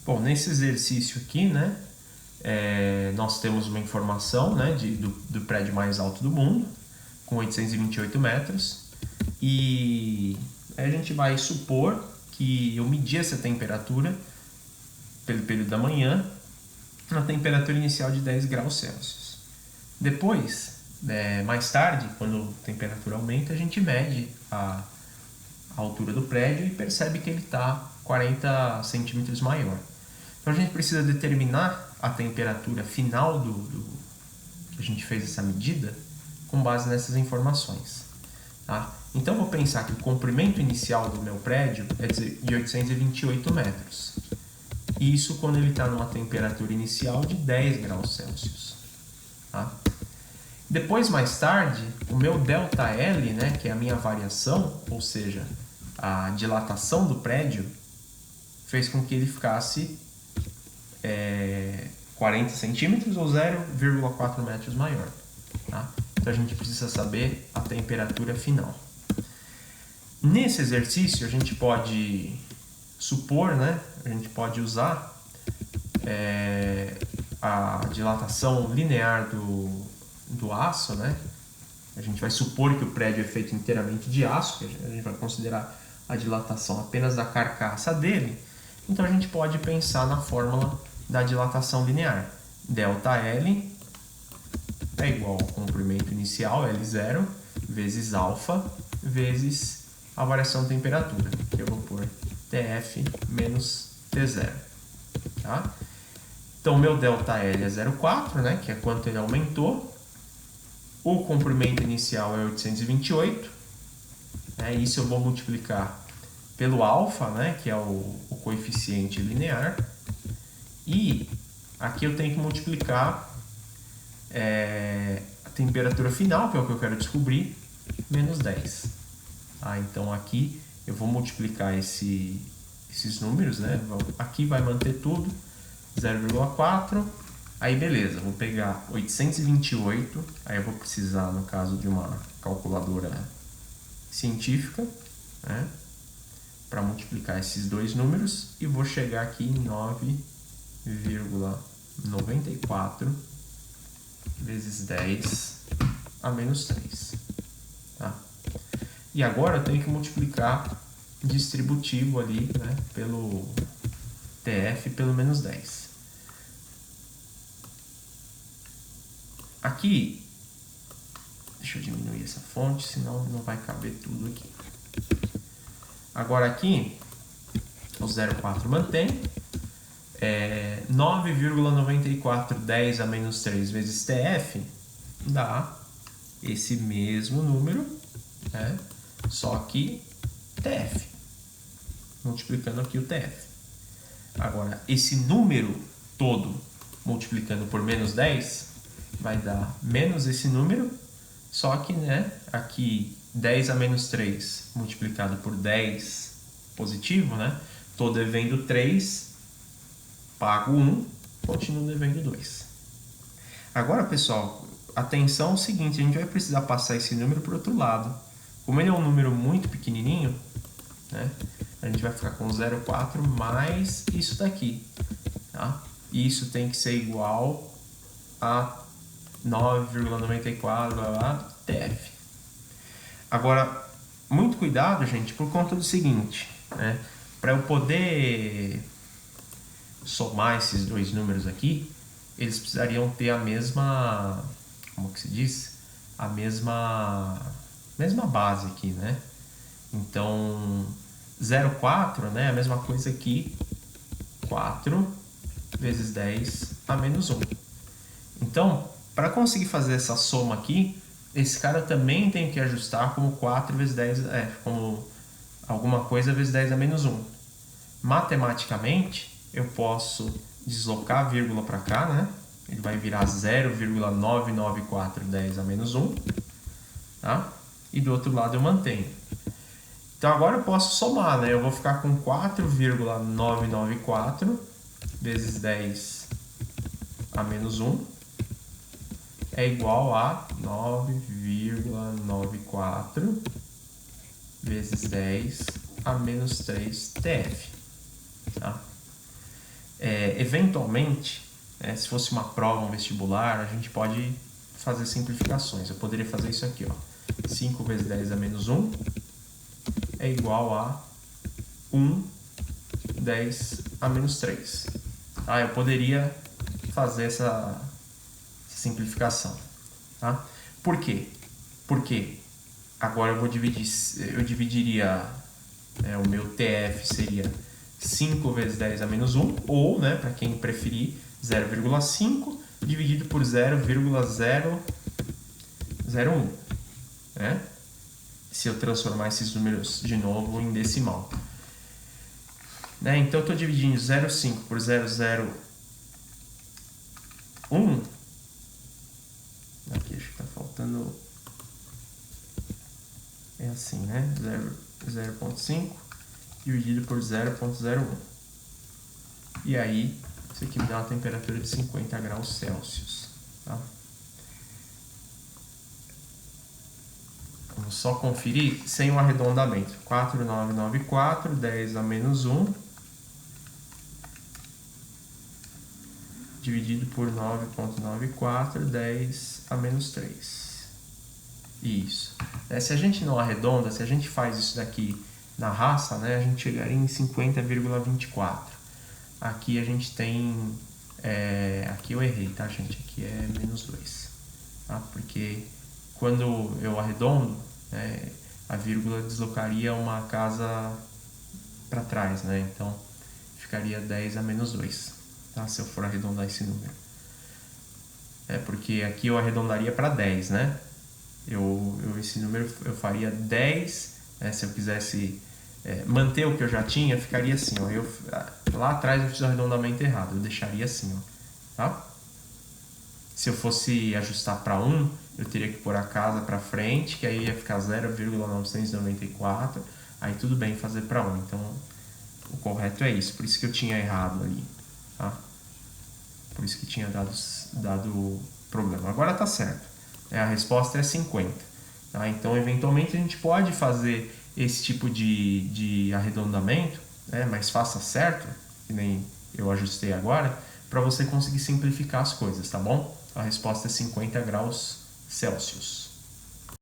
Bom, nesse exercício aqui, né, nós temos uma informação, né, do prédio mais alto do mundo, com 828 metros, e a gente vai supor que eu medi essa temperatura pelo período da manhã, na temperatura inicial de 10 graus Celsius. Depois, mais tarde, quando a temperatura aumenta, a gente mede a altura do prédio e percebe que ele está 40 centímetros maior. Então a gente precisa determinar a temperatura final do que a gente fez essa medida com base nessas informações. Tá? Então eu vou pensar que o comprimento inicial do meu prédio é de 828 metros. Isso quando ele está numa temperatura inicial de 10 graus Celsius. Tá? Depois, mais tarde, o meu ΔL, né, que é a minha variação, ou seja, a dilatação do prédio, fez com que ele ficasse 40 centímetros ou 0,4 metros maior. Tá? Então a gente precisa saber a temperatura final. Nesse exercício a gente pode supor, né, a gente pode usar a dilatação linear do aço, né? A gente vai supor que o prédio é feito inteiramente de aço, que a gente vai considerar a dilatação apenas da carcaça dele. Então a gente pode pensar na fórmula da dilatação linear. ΔL é igual ao comprimento inicial, L0, vezes alfa, vezes a variação de temperatura, que eu vou pôr TF menos T0. Tá? Então, meu ΔL é 0,4, né, que é quanto ele aumentou. O comprimento inicial é 828. Né, isso eu vou multiplicar pelo alfa, né, que é o coeficiente linear. E aqui eu tenho que multiplicar a temperatura final, que é o que eu quero descobrir, menos 10. Tá? Então aqui eu vou multiplicar esses números, né? Aqui vai manter tudo, 0,4. Aí beleza, vou pegar 828, aí eu vou precisar, no caso de uma calculadora científica, né, para multiplicar esses dois números, e vou chegar aqui em 9,94 vezes 10 a menos 3. Tá? E agora eu tenho que multiplicar distributivo ali, né, pelo TF pelo menos 10. Aqui, deixa eu diminuir essa fonte, senão não vai caber tudo aqui. Agora aqui, o 0,4 mantém. 9,94 10 a menos 3 vezes TF dá esse mesmo número, né? Só que TF. Multiplicando aqui o TF. Agora, esse número todo multiplicando por menos 10 vai dar menos esse número, só que, né, aqui 10 a menos 3 multiplicado por 10 positivo, né? Estou devendo 3, pago 1, continuo devendo 2. Agora, pessoal, atenção ao seguinte, a gente vai precisar passar esse número para o outro lado. Como ele é um número muito pequenininho, né, a gente vai ficar com 0,4 mais isso daqui. Tá? E isso tem que ser igual a 9,94 TF. Agora, muito cuidado, gente, por conta do seguinte, né? Para eu poder somar esses dois números aqui, eles precisariam ter a mesma, como que se diz? A mesma base aqui, né? Então, 0,4, né, é a mesma coisa que 4 vezes 10 a menos 1. Então, para conseguir fazer essa soma aqui, esse cara também tem que ajustar como 4 vezes 10, como alguma coisa vezes 10 a menos 1. Matematicamente, eu posso deslocar a vírgula para cá, né? Ele vai virar 0,994 10 a menos 1. Tá? E do outro lado eu mantenho. Então agora eu posso somar, né? Eu vou ficar com 4,994 vezes 10 a menos 1 é igual a 9,94 vezes 10 a menos 3 TF. Tá? Eventualmente, se fosse uma prova, um vestibular, a gente pode fazer simplificações. Eu poderia fazer isso aqui, ó. 5 vezes 10 a menos 1 é igual a 1, 10 a menos 3. Eu poderia fazer essa simplificação. Tá? Por quê? Porque agora eu dividiria, o meu TF seria 5 vezes 10 a menos 1, ou, para quem preferir, 0,5 dividido por 0,001. Se eu transformar esses números de novo em decimal. Então eu estou dividindo 0,5 por 0,01. Aqui acho que está faltando. É assim, 0,5 dividido por 0,01. E aí, isso aqui me dá uma temperatura de 50 graus Celsius. Tá? Vamos só conferir sem o arredondamento. 4,994, 10 a menos 1, dividido por 9,94, 10 a menos 3. Isso. Se a gente não arredonda, se a gente faz isso daqui na raça, a gente chegaria em 50,24. Aqui a gente tem... aqui eu errei, tá, gente? Aqui é menos 2. Tá? Porque quando eu arredondo, a vírgula deslocaria uma casa para trás, Então, ficaria 10 a menos 2, tá? Se eu for arredondar esse número. Porque aqui eu arredondaria para 10, esse número eu faria 10, se eu quisesse manter o que eu já tinha, ficaria assim, ó. Lá atrás eu fiz o arredondamento errado, eu deixaria assim, ó, tá? Se eu fosse ajustar para 1, eu teria que pôr a casa para frente, que aí ia ficar 0,994, aí tudo bem fazer para 1. Então, o correto é isso, por isso que eu tinha errado ali, tá? Por isso que tinha dado problema. Agora tá certo. A resposta é 50. Tá? Então, eventualmente, a gente pode fazer esse tipo de arredondamento, mas faça certo, que nem eu ajustei agora, para você conseguir simplificar as coisas, tá bom? A resposta é 50 graus Celsius.